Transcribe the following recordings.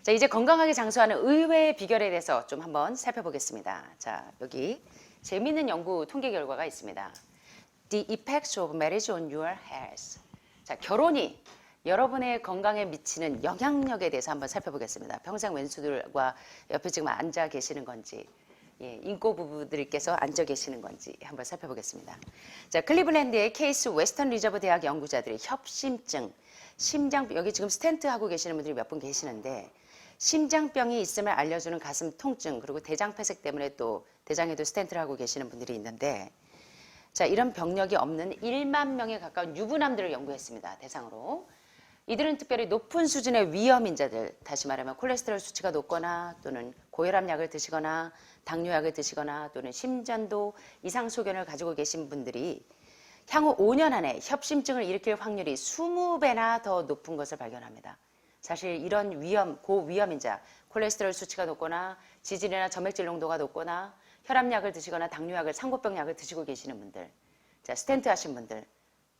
자, 이제 건강하게 장수하는 의외의 비결에 대해서 좀 한번 살펴보겠습니다. 자, 여기 재미있는 연구 통계 결과가 있습니다. The effects of marriage on your health. 자, 결혼이 여러분의 건강에 미치는 영향력에 대해서 한번 살펴보겠습니다. 평생 왼수들과 옆에 지금 앉아 계시는 건지, 인꼬 부부들께서 앉아 계시는 건지 한번 살펴보겠습니다. 자, 클리블랜드의 케이스 웨스턴 리저브 대학 연구자들이 협심증, 여기 지금 스텐트 하고 계시는 분들이 몇 분 계시는데, 심장병이 있음을 알려주는 가슴 통증, 그리고 대장 폐색 때문에 또 대장에도 스텐트를 하고 계시는 분들이 있는데, 자, 이런 병력이 없는 1만 명에 가까운 유부남들을 연구했습니다. 대상으로. 이들은 특별히 높은 수준의 위험인자들, 다시 말하면 콜레스테롤 수치가 높거나 또는 고혈압 약을 드시거나 당뇨약을 드시거나 또는 심전도 이상 소견을 가지고 계신 분들이 향후 5년 안에 협심증을 일으킬 확률이 20배나 더 높은 것을 발견합니다. 사실 이런 고위험인자, 콜레스테롤 수치가 높거나 지질이나 점액질 농도가 높거나 혈압약을 드시거나 당뇨약을, 상고병 약을 드시고 계시는 분들, 자, 스텐트 하신 분들,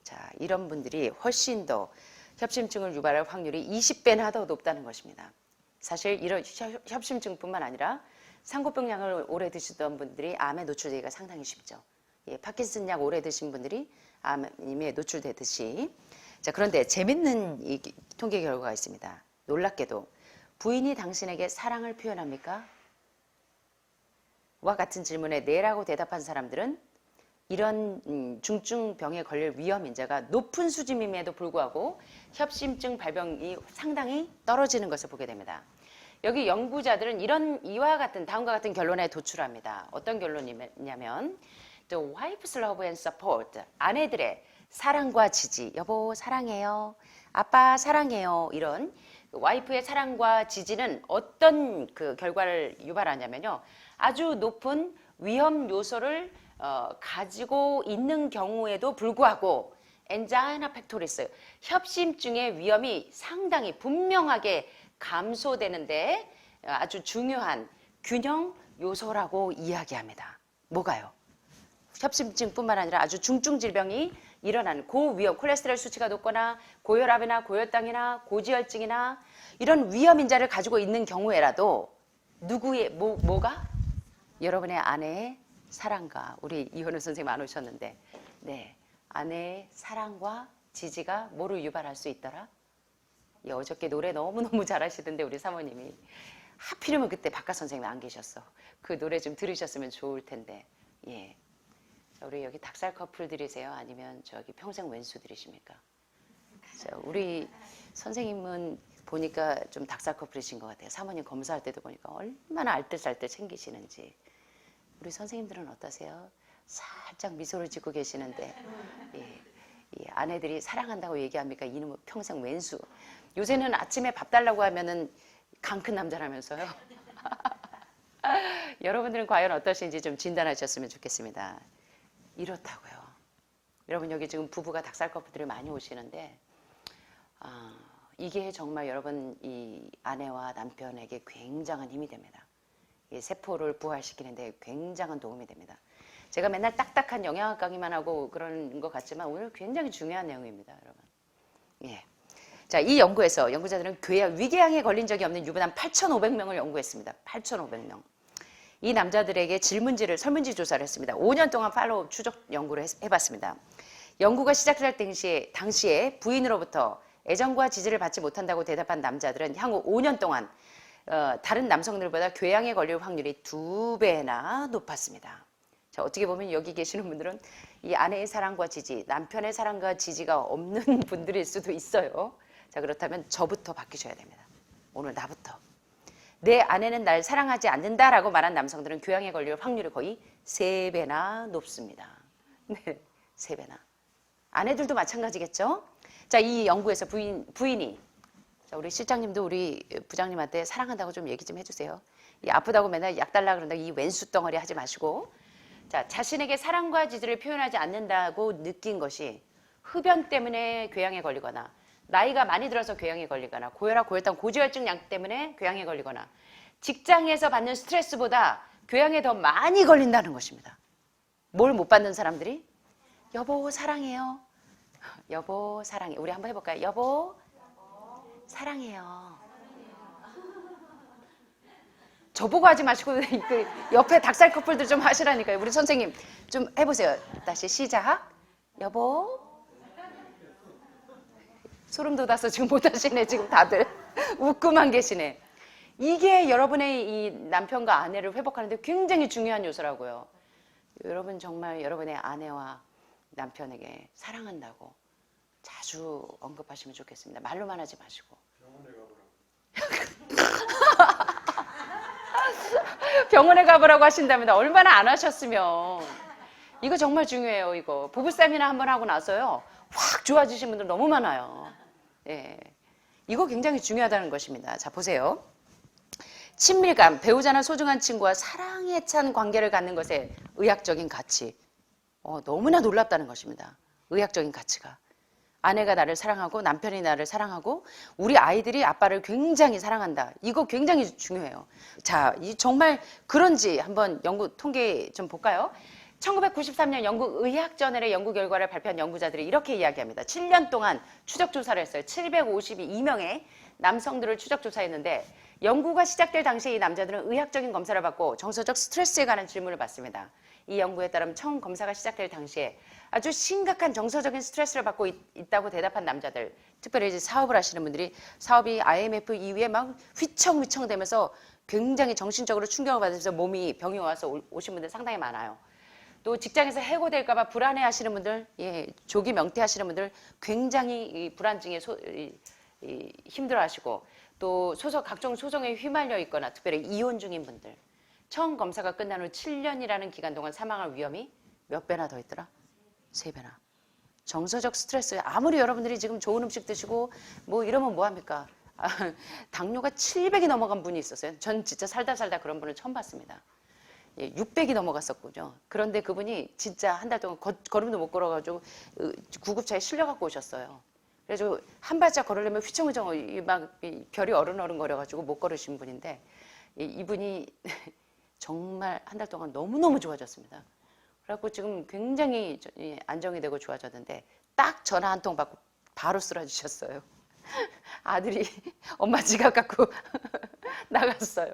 자, 이런 분들이 훨씬 더 협심증을 유발할 확률이 20배나 더 높다는 것입니다. 사실 이런 협심증뿐만 아니라 상고병 약을 오래 드시던 분들이 암에 노출되기가 상당히 쉽죠. 파킨슨 약 오래 드신 분들이 암에 노출되듯이. 자, 그런데 재밌는 이 통계 결과가 있습니다. 놀랍게도 부인이 당신에게 사랑을 표현합니까? 와 같은 질문에 네라고 대답한 사람들은 이런 중증병에 걸릴 위험인자가 높은 수준임에도 불구하고 협심증 발병이 상당히 떨어지는 것을 보게 됩니다. 여기 연구자들은 다음과 같은 결론에 도출합니다. 어떤 결론이냐면 The wife's love and support, 아내들의 사랑과 지지, 여보 사랑해요, 아빠 사랑해요, 이런 와이프의 사랑과 지지는 어떤 그 결과를 유발하냐면요, 아주 높은 위험 요소를 가지고 있는 경우에도 불구하고 엔자이나 팩토리스, 협심증의 위험이 상당히 분명하게 감소되는데 아주 중요한 균형 요소라고 이야기합니다. 뭐가요? 협심증뿐만 아니라 아주 중증 질병이 일어나는 고위험, 콜레스테롤 수치가 높거나 고혈압이나 고혈당이나 고지혈증이나 이런 위험인자를 가지고 있는 경우에라도 누구의 뭐가? 여러분의 아내의 사랑과, 우리 이현우 선생님 안 오셨는데, 네, 아내의 사랑과 지지가 뭐를 유발할 수 있더라? 어저께 노래 너무너무 잘하시던데 우리 사모님이 하필이면 그때 박가 선생님이 안 계셨어. 그 노래 좀 들으셨으면 좋을 텐데. 예. 자, 우리 여기 닭살 커플들이세요? 아니면 저기 평생 왼수들이십니까? 자, 우리 선생님은 보니까 좀 닭살 커플이신 것 같아요. 사모님 검사할 때도 보니까 얼마나 알뜰살뜰 챙기시는지. 우리 선생님들은 어떠세요? 살짝 미소를 짓고 계시는데, 아내들이 사랑한다고 얘기합니까? 이놈은 평생 왼수. 요새는 아침에 밥 달라고 하면은 강 큰 남자라면서요. 여러분들은 과연 어떠신지 좀 진단하셨으면 좋겠습니다. 이렇다고요. 여러분 여기 지금 부부가 닭살 커플들이 많이 오시는데, 이게 정말 여러분 이 아내와 남편에게 굉장한 힘이 됩니다. 이 세포를 부활시키는데 굉장한 도움이 됩니다. 제가 맨날 딱딱한 영양학 강의만 하고 그런 것 같지만 오늘 굉장히 중요한 내용입니다, 여러분. 예. 자, 이 연구자들은 위궤양에 걸린 적이 없는 유부남 8,500명을 연구했습니다. 8,500명. 이 남자들에게 설문지 조사를 했습니다. 5년 동안 팔로우 추적 연구를 해봤습니다. 연구가 시작될 당시에 부인으로부터 애정과 지지를 받지 못한다고 대답한 남자들은 향후 5년 동안 다른 남성들보다 궤양에 걸릴 확률이 2배나 높았습니다. 자, 어떻게 보면 여기 계시는 분들은 이 아내의 사랑과 지지, 남편의 사랑과 지지가 없는 분들일 수도 있어요. 자, 그렇다면 저부터 바뀌셔야 됩니다. 오늘 나부터. 내 아내는 날 사랑하지 않는다라고 말한 남성들은 궤양에 걸릴 확률이 거의 3배나 높습니다. 네, 3배나. 아내들도 마찬가지겠죠? 자, 이 연구에서 부인이, 자, 우리 실장님도 우리 부장님한테 사랑한다고 좀 얘기 좀 해주세요. 이 아프다고 맨날 약 달라 그런다고 이 왼수 덩어리 하지 마시고, 자, 자신에게 사랑과 지지를 표현하지 않는다고 느낀 것이 흡연 때문에 궤양에 걸리거나, 나이가 많이 들어서 궤양에 걸리거나, 고혈압, 고혈당, 고지혈증 약 때문에 궤양에 걸리거나, 직장에서 받는 스트레스보다 궤양에 더 많이 걸린다는 것입니다. 뭘 못 받는 사람들이? 여보 사랑해요. 여보 사랑해. 우리 한번 해볼까요? 여보 사랑해요. 저보고 하지 마시고 그 옆에 닭살 커플들 좀 하시라니까요. 우리 선생님 좀 해보세요. 다시 시작. 여보. 소름 돋아서 지금 못하시네. 지금 다들 웃고만 계시네. 이게 여러분의 이 남편과 아내를 회복하는 데 굉장히 중요한 요소라고요. 여러분 정말 여러분의 아내와 남편에게 사랑한다고 자주 언급하시면 좋겠습니다. 말로만 하지 마시고. 병원에 가보라고 하신다면 얼마나 안 하셨으면. 이거 정말 중요해요. 이거 부부싸움이나 한번 하고 나서요 확 좋아지신 분들 너무 많아요. 예, 이거 굉장히 중요하다는 것입니다. 자, 보세요. 친밀감, 배우자나 소중한 친구와 사랑에 찬 관계를 갖는 것에 의학적인 가치. 너무나 놀랍다는 것입니다. 의학적인 가치가. 아내가 나를 사랑하고 남편이 나를 사랑하고 우리 아이들이 아빠를 굉장히 사랑한다. 이거 굉장히 중요해요. 자, 정말 그런지 한번 연구 통계 좀 볼까요? 1993년 영국 의학저널의 연구 결과를 발표한 연구자들이 이렇게 이야기합니다. 7년 동안 추적조사를 했어요. 752명의 남성들을 추적조사했는데 연구가 시작될 당시에 이 남자들은 의학적인 검사를 받고 정서적 스트레스에 관한 질문을 받습니다. 이 연구에 따르면 처음 검사가 시작될 당시에 아주 심각한 정서적인 스트레스를 받고 있다고 대답한 남자들, 특별히 이제 사업을 하시는 분들이 사업이 IMF 이후에 막 휘청휘청 되면서 굉장히 정신적으로 충격을 받으면서 몸이 병이 와서 오신 분들 상당히 많아요. 또 직장에서 해고될까 봐 불안해 하시는 분들, 예, 조기 명퇴하시는 분들 굉장히 이 불안증에 힘들어 하시고 또 각종 소송에 휘말려 있거나 특별히 이혼 중인 분들 처음 검사가 끝난 후 7년이라는 기간 동안 사망할 위험이 몇 배나 더 있더라? 3배나. 정서적 스트레스. 아무리 여러분들이 지금 좋은 음식 드시고 뭐 이러면 뭐합니까? 당뇨가 700이 넘어간 분이 있었어요. 전 진짜 살다 그런 분을 처음 봤습니다. 예, 600이 넘어갔었군요. 그런데 그분이 진짜 한 달 동안 걸음도 못 걸어가지고 구급차에 실려갖고 오셨어요. 그래서 한 발짝 걸으려면 휘청휘청 막 별이 어른어른 거려가지고 못 걸으신 분인데 이분이 정말 한 달 동안 너무너무 좋아졌습니다. 그래갖고 지금 굉장히 안정이 되고 좋아졌는데 딱 전화 한 통 받고 바로 쓰러지셨어요. 아들이 엄마 지갑 갖고 나갔어요.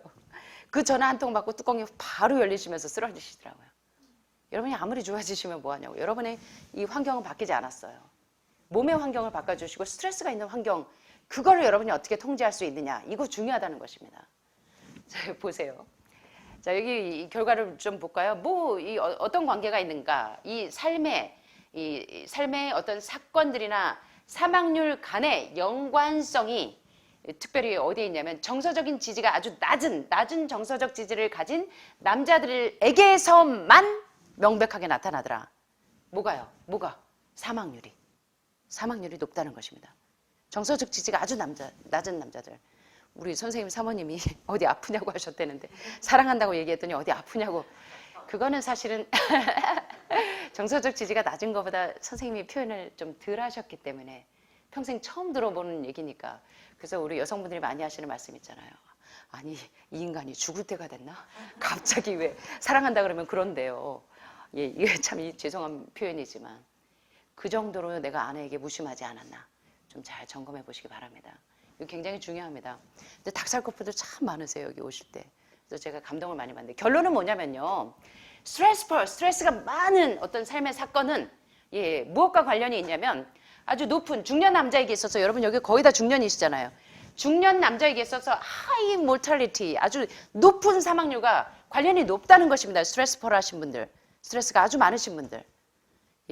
그 전화 한 통 받고 뚜껑이 바로 열리시면서 쓰러지시더라고요. 여러분이 아무리 좋아지시면 뭐하냐고. 여러분의 이 환경은 바뀌지 않았어요. 몸의 환경을 바꿔주시고 스트레스가 있는 환경, 그거를 여러분이 어떻게 통제할 수 있느냐. 이거 중요하다는 것입니다. 자, 보세요. 자, 여기 이 결과를 좀 볼까요? 어떤 관계가 있는가? 이 삶의 어떤 사건들이나 사망률 간의 연관성이 특별히 어디에 있냐면 정서적인 지지가 아주 낮은 정서적 지지를 가진 남자들에게서만 명백하게 나타나더라. 뭐가요? 사망률이 높다는 것입니다. 정서적 지지가 아주 낮은 남자들. 우리 선생님 사모님이 어디 아프냐고 하셨다는데 사랑한다고 얘기했더니 어디 아프냐고. 그거는 사실은 정서적 지지가 낮은 것보다 선생님이 표현을 좀 덜 하셨기 때문에 평생 처음 들어보는 얘기니까. 그래서 우리 여성분들이 많이 하시는 말씀 있잖아요. 아니, 이 인간이 죽을 때가 됐나? 갑자기 왜 사랑한다 그러면 그런데요. 예, 이게 참 죄송한 표현이지만 그 정도로 내가 아내에게 무심하지 않았나 좀 잘 점검해 보시기 바랍니다. 이거 굉장히 중요합니다. 근데 닭살 커플들 참 많으세요, 여기 오실 때. 그래서 제가 감동을 많이 받는데 결론은 뭐냐면요. 스트레스가 많은 어떤 삶의 사건은 무엇과 관련이 있냐면 아주 높은 중년 남자에게 있어서, 여러분 여기 거의 다 중년이시잖아요. 중년 남자에게 있어서 하이 모탈리티, 아주 높은 사망률과 관련이 높다는 것입니다. 스트레스풀 하신 분들, 스트레스가 아주 많으신 분들.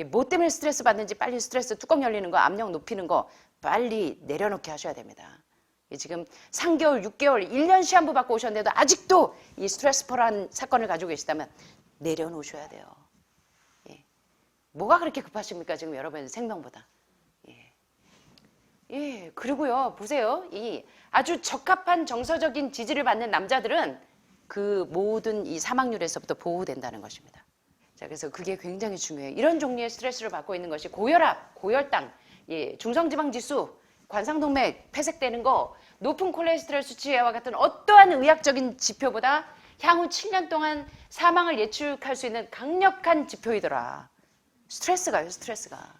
뭐 때문에 스트레스 받는지 빨리 스트레스 뚜껑 열리는 거, 압력 높이는 거 빨리 내려놓게 하셔야 됩니다. 지금 3개월, 6개월, 1년 시한부 받고 오셨는데도 아직도 이 스트레스풀한 사건을 가지고 계시다면 내려놓으셔야 돼요. 뭐가 그렇게 급하십니까? 지금 여러분의 생명보다. 그리고요, 보세요. 이 아주 적합한 정서적인 지지를 받는 남자들은 그 모든 이 사망률에서부터 보호된다는 것입니다. 자, 그래서 그게 굉장히 중요해요. 이런 종류의 스트레스를 받고 있는 것이 고혈압, 고혈당, 중성지방 지수, 관상동맥 폐색되는 거, 높은 콜레스테롤 수치와 같은 어떠한 의학적인 지표보다 향후 7년 동안 사망을 예측할 수 있는 강력한 지표이더라. 스트레스가요, 스트레스가.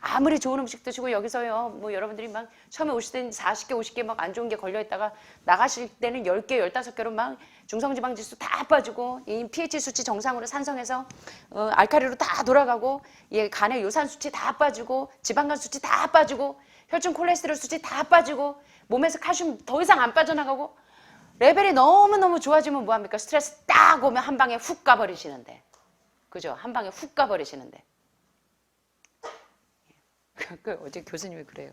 아무리 좋은 음식 드시고 여기서요, 뭐 여러분들이 막 처음에 오실 때는 40개, 50개 막 안 좋은 게 걸려있다가 나가실 때는 10개, 15개로 막 중성지방 지수 다 빠지고, 이 pH 수치 정상으로 산성에서 알칼리로 다 돌아가고, 예, 간의 요산 수치 다 빠지고, 지방간 수치 다 빠지고, 혈중 콜레스테롤 수치 다 빠지고, 몸에서 칼슘 더 이상 안 빠져나가고, 레벨이 너무너무 좋아지면 뭐합니까? 스트레스 딱 오면 한 방에 훅 가버리시는데. 그죠? 한 방에 훅 가버리시는데. 어제 교수님이 그래요.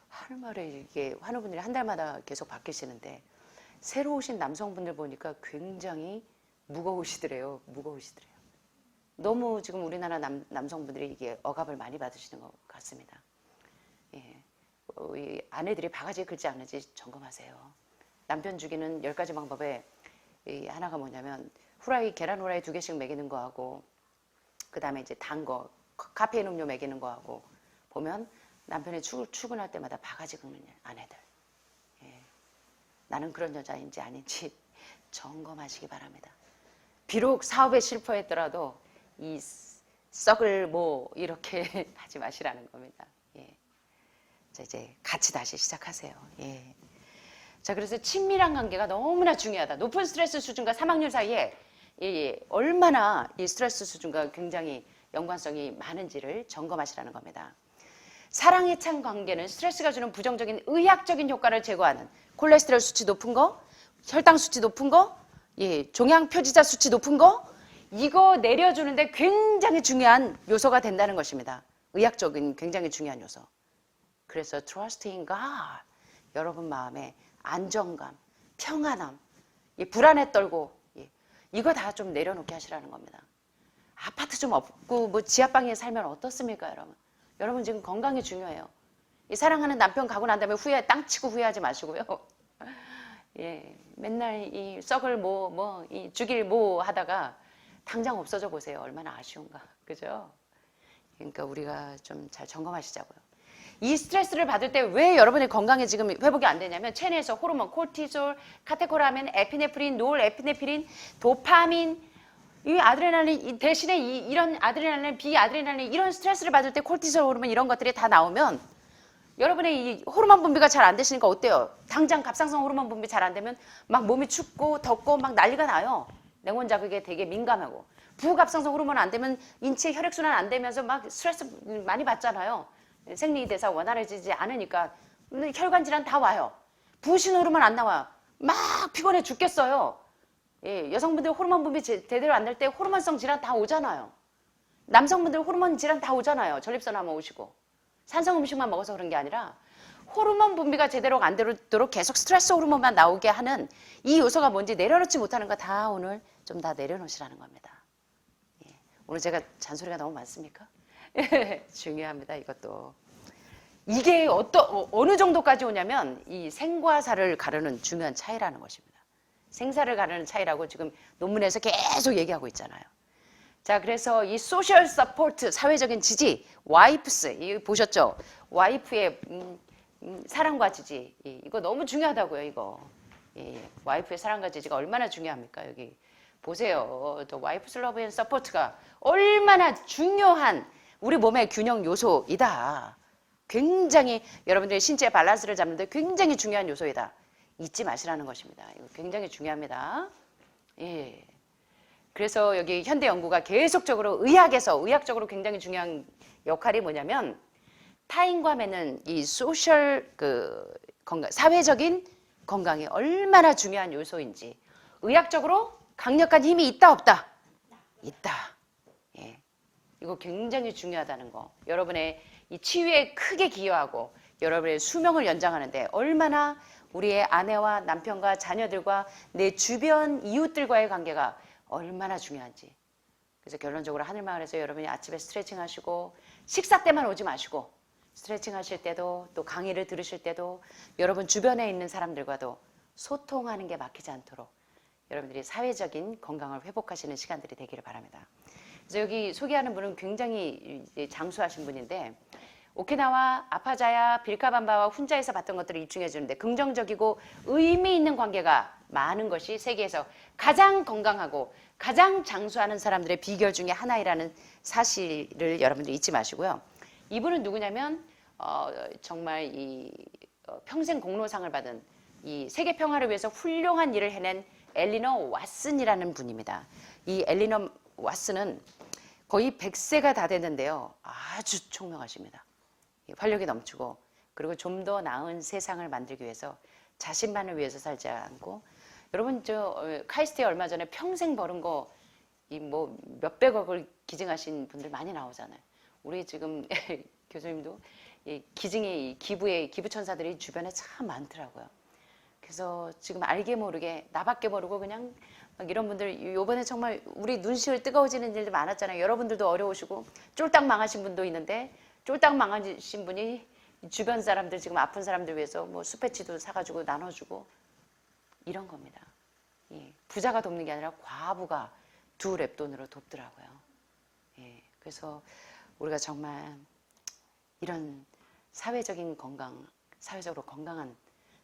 하는 말에 이게 환우분들이 한 달마다 계속 바뀌시는데 새로 오신 남성분들 보니까 굉장히 무거우시더래요. 무거우시더래요. 너무 지금 우리나라 남성분들이 이게 억압을 많이 받으시는 것 같습니다. 예. 이 아내들이 바가지에 긁지 않는지 점검하세요. 남편 죽이는 10가지 방법에 하나가 뭐냐면 계란 후라이 2개씩 먹이는 거하고, 그 다음에 이제 단 거, 카페인 음료 먹이는 거하고, 보면 남편이 출근할 때마다 바가지 긁는 아내들. 예. 나는 그런 여자인지 아닌지 점검하시기 바랍니다. 비록 사업에 실패했더라도 이 썩을 뭐 이렇게 하지 마시라는 겁니다. 예. 자, 이제 같이 다시 시작하세요. 예. 자, 그래서 친밀한 관계가 너무나 중요하다. 높은 스트레스 수준과 사망률 사이에 얼마나 이 스트레스 수준과 굉장히 연관성이 많은지를 점검하시라는 겁니다. 사랑에 찬 관계는 스트레스가 주는 부정적인 의학적인 효과를 제거하는, 콜레스테롤 수치 높은 거, 혈당 수치 높은 거, 예, 종양 표지자 수치 높은 거, 이거 내려주는데 굉장히 중요한 요소가 된다는 것입니다. 의학적인 굉장히 중요한 요소. 그래서 trust in God, 여러분 마음에 안정감, 평안함, 불안에 떨고, 이거 다 좀 내려놓게 하시라는 겁니다. 아파트 좀 없고 뭐 지하방에 살면 어떻습니까, 여러분? 여러분 지금 건강이 중요해요. 이 사랑하는 남편 가고 난 다음에 땅 치고 후회하지 마시고요. 예, 맨날 이 썩을 이 죽일 하다가 당장 없어져 보세요. 얼마나 아쉬운가, 그죠? 그러니까 우리가 좀 잘 점검하시자고요. 이 스트레스를 받을 때 왜 여러분의 건강에 지금 회복이 안 되냐면 체내에서 호르몬, 코르티솔, 카테코라민, 에피네프린, 노르에피네프린, 도파민, 이 아드레날린 대신에 이런 아드레날린, 비아드레날린 이런 스트레스를 받을 때 코르티솔 호르몬 이런 것들이 다 나오면 여러분의 이 호르몬 분비가 잘 안 되시니까 어때요? 당장 갑상선 호르몬 분비 잘 안 되면 막 몸이 춥고 덥고 막 난리가 나요. 냉온 자극에 되게 민감하고, 부갑상선 호르몬 안 되면 인체 혈액순환 안 되면서 막 스트레스 많이 받잖아요. 생리대사 원활해지지 않으니까 혈관 질환 다 와요. 부신 호르몬 안 나와요. 막 피곤해 죽겠어요. 예, 여성분들 호르몬 분비 제대로 안 될 때 호르몬성 질환 다 오잖아요. 남성분들 호르몬 질환 다 오잖아요. 전립선 암 오시고. 산성 음식만 먹어서 그런 게 아니라 호르몬 분비가 제대로 안 되도록 계속 스트레스 호르몬만 나오게 하는 이 요소가 뭔지 내려놓지 못하는 거 다 오늘 좀 다 내려놓으시라는 겁니다. 예, 오늘 제가 잔소리가 너무 많습니까? 중요합니다, 이것도. 이게 어느 정도까지 오냐면 이 생과 사를 가르는 중요한 차이라는 것입니다. 생사를 가르는 차이라고 지금 논문에서 계속 얘기하고 있잖아요. 자, 그래서 이 소셜 서포트, 사회적인 지지, 와이프스, 이거 보셨죠? 와이프의 사랑과 지지, 이거 너무 중요하다고요, 이거. 와이프의 사랑과 지지가 얼마나 중요합니까? 여기 보세요. 또 와이프스 러브 앤 서포트가 얼마나 중요한 우리 몸의 균형 요소이다. 굉장히 여러분들의 신체 밸런스를 잡는데 굉장히 중요한 요소이다. 잊지 마시라는 것입니다. 이거 굉장히 중요합니다. 예. 그래서 여기 현대 연구가 계속적으로 의학적으로 굉장히 중요한 역할이 뭐냐면 타인과 맺는 이 소셜 건강, 사회적인 건강이 얼마나 중요한 요소인지, 의학적으로 강력한 힘이 있다 없다? 있다. 예. 이거 굉장히 중요하다는 거. 여러분의 이 치유에 크게 기여하고 여러분의 수명을 연장하는데 얼마나 우리의 아내와 남편과 자녀들과 내 주변 이웃들과의 관계가 얼마나 중요한지. 그래서 결론적으로 하늘마을에서 여러분이 아침에 스트레칭 하시고 식사 때만 오지 마시고 스트레칭 하실 때도 또 강의를 들으실 때도 여러분 주변에 있는 사람들과도 소통하는 게 막히지 않도록 여러분들이 사회적인 건강을 회복하시는 시간들이 되기를 바랍니다. 그래서 여기 소개하는 분은 굉장히 장수하신 분인데 오키나와 아파자야 빌카밤바와 훈자에서 봤던 것들을 입증해 주는데 긍정적이고 의미 있는 관계가 많은 것이 세계에서 가장 건강하고 가장 장수하는 사람들의 비결 중에 하나이라는 사실을 여러분들 잊지 마시고요. 이분은 누구냐면 정말 이 평생 공로상을 받은 이 세계 평화를 위해서 훌륭한 일을 해낸 엘리너 왓슨이라는 분입니다. 이 엘리너 왓슨은 거의 100세가 다 됐는데요. 아주 총명하십니다. 활력이 넘치고 그리고 좀 더 나은 세상을 만들기 위해서 자신만을 위해서 살지 않고 여러분 저 카이스트에 얼마 전에 평생 벌은 거 이 뭐 몇백억을 기증하신 분들 많이 나오잖아요. 우리 지금 교수님도 이 기증의 기부의 기부 천사들이 주변에 참 많더라고요. 그래서 지금 알게 모르게 나밖에 모르고 그냥 막 이런 분들 요번에 정말 우리 눈시울 뜨거워지는 일도 많았잖아요. 여러분들도 어려우시고 쫄딱 망하신 분도 있는데 쫄딱 망하신 분이 주변 사람들 지금 아픈 사람들 위해서 뭐 수패치도 사가지고 나눠주고 이런 겁니다. 예, 부자가 돕는 게 아니라 과부가 두 랩돈으로 돕더라고요. 예, 그래서 우리가 정말 이런 사회적인 건강, 사회적으로 건강한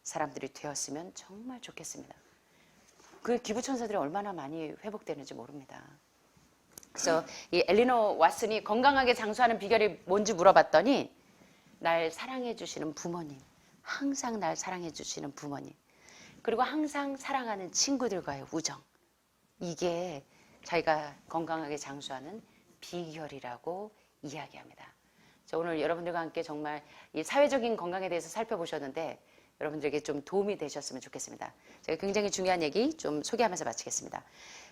사람들이 되었으면 정말 좋겠습니다. 그 기부천사들이 얼마나 많이 회복되는지 모릅니다. 그래서 이 엘리너 왓슨이 건강하게 장수하는 비결이 뭔지 물어봤더니 날 사랑해 주시는 부모님, 항상 날 사랑해 주시는 부모님, 그리고 항상 사랑하는 친구들과의 우정, 이게 자기가 건강하게 장수하는 비결이라고 이야기합니다. 오늘 여러분들과 함께 정말 이 사회적인 건강에 대해서 살펴보셨는데 여러분들에게 좀 도움이 되셨으면 좋겠습니다. 제가 굉장히 중요한 얘기 좀 소개하면서 마치겠습니다.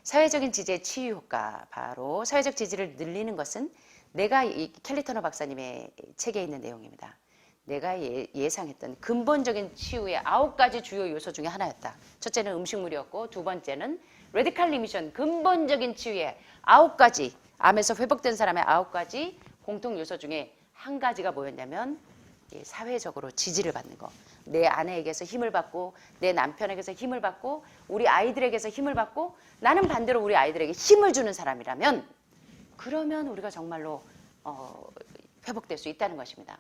사회적인 지지의 치유 효과, 바로 사회적 지지를 늘리는 것은 내가 이 켈리 터너 박사님의 책에 있는 내용입니다. 내가 예상했던 근본적인 치유의 9가지 주요 요소 중에 하나였다. 첫째는 음식물이었고 두 번째는 레디칼 리미션, 근본적인 치유의 9가지, 암에서 회복된 사람의 9가지 공통 요소 중에 한 가지가 뭐였냐면 사회적으로 지지를 받는 거. 내 아내에게서 힘을 받고 내 남편에게서 힘을 받고 우리 아이들에게서 힘을 받고 나는 반대로 우리 아이들에게 힘을 주는 사람이라면 그러면 우리가 정말로 회복될 수 있다는 것입니다.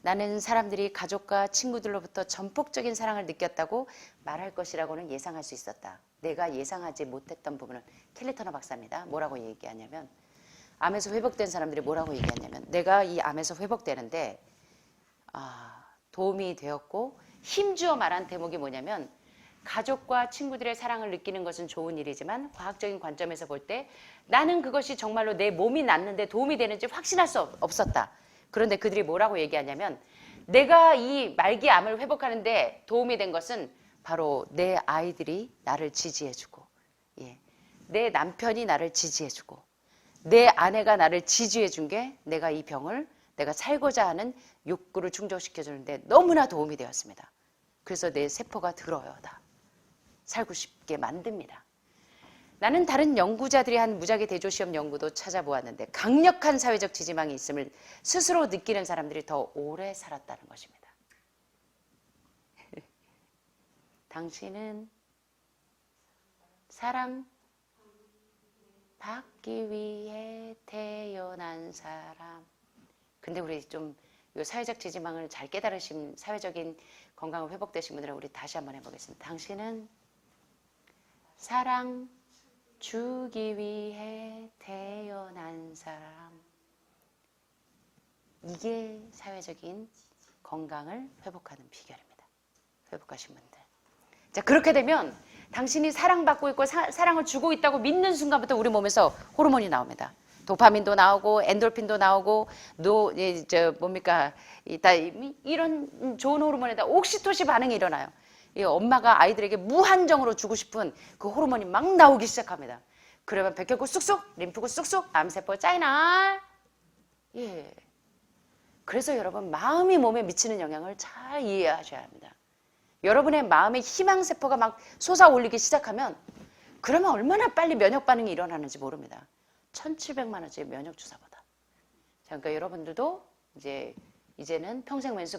나는 사람들이 가족과 친구들로부터 전폭적인 사랑을 느꼈다고 말할 것이라고는 예상할 수 있었다. 내가 예상하지 못했던 부분은 켈리 터너 박사입니다. 뭐라고 얘기하냐면 암에서 회복된 사람들이 뭐라고 얘기하냐면 내가 이 암에서 회복되는데 도움이 되었고 힘주어 말한 대목이 뭐냐면 가족과 친구들의 사랑을 느끼는 것은 좋은 일이지만 과학적인 관점에서 볼 때 나는 그것이 정말로 내 몸이 낫는데 도움이 되는지 확신할 수 없었다. 그런데 그들이 뭐라고 얘기하냐면 내가 이 말기 암을 회복하는데 도움이 된 것은 바로 내 아이들이 나를 지지해주고 내 남편이 나를 지지해주고 내 아내가 나를 지지해준 게 내가 이 병을 내가 살고자 하는 욕구를 충족시켜주는데 너무나 도움이 되었습니다. 그래서 내 세포가 들어요. 다 살고 싶게 만듭니다. 나는 다른 연구자들이 한 무작위 대조시험 연구도 찾아보았는데 강력한 사회적 지지망이 있음을 스스로 느끼는 사람들이 더 오래 살았다는 것입니다. 당신은 사랑 받기 위해 태어난 사람. 근데 우리 좀 이 사회적 지지망을 잘 깨달으신 사회적인 건강을 회복되신 분들은 우리 다시 한번 해보겠습니다. 당신은 사랑 주기 위해 태어난 사람. 이게 사회적인 건강을 회복하는 비결입니다. 회복하신 분들. 자, 그렇게 되면 당신이 사랑받고 있고 사랑을 주고 있다고 믿는 순간부터 우리 몸에서 호르몬이 나옵니다. 도파민도 나오고 엔돌핀도 나오고 이런 좋은 호르몬에다 옥시토신 반응이 일어나요. 엄마가 아이들에게 무한정으로 주고 싶은 그 호르몬이 막 나오기 시작합니다. 그러면 백혈구 쑥쑥, 림프구 쑥쑥, 암세포 짜이나. 그래서 여러분 마음이 몸에 미치는 영향을 잘 이해하셔야 합니다. 여러분의 마음의 희망세포가 막 솟아올리기 시작하면 그러면 얼마나 빨리 면역 반응이 일어나는지 모릅니다. 1,700만 원짜리 면역 주사보다. 자, 그러니까 여러분들도 이제는 평생 왼수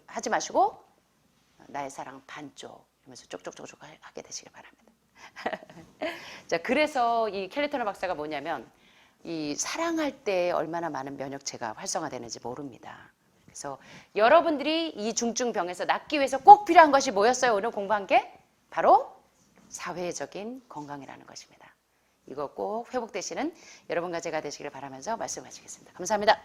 하지 마시고 나의 사랑 반쪽 이러면서 쪽쪽쪽쪽 하게 되시길 바랍니다. 자, 그래서 이 켈리 터너 박사가 뭐냐면 이 사랑할 때 얼마나 많은 면역체가 활성화되는지 모릅니다. 그래서 여러분들이 이 중증병에서 낫기 위해서 꼭 필요한 것이 뭐였어요? 오늘 공부한 게 바로 사회적인 건강이라는 것입니다. 이거 꼭 회복되시는 여러분과 제가 되시기를 바라면서 말씀 마치겠습니다. 감사합니다.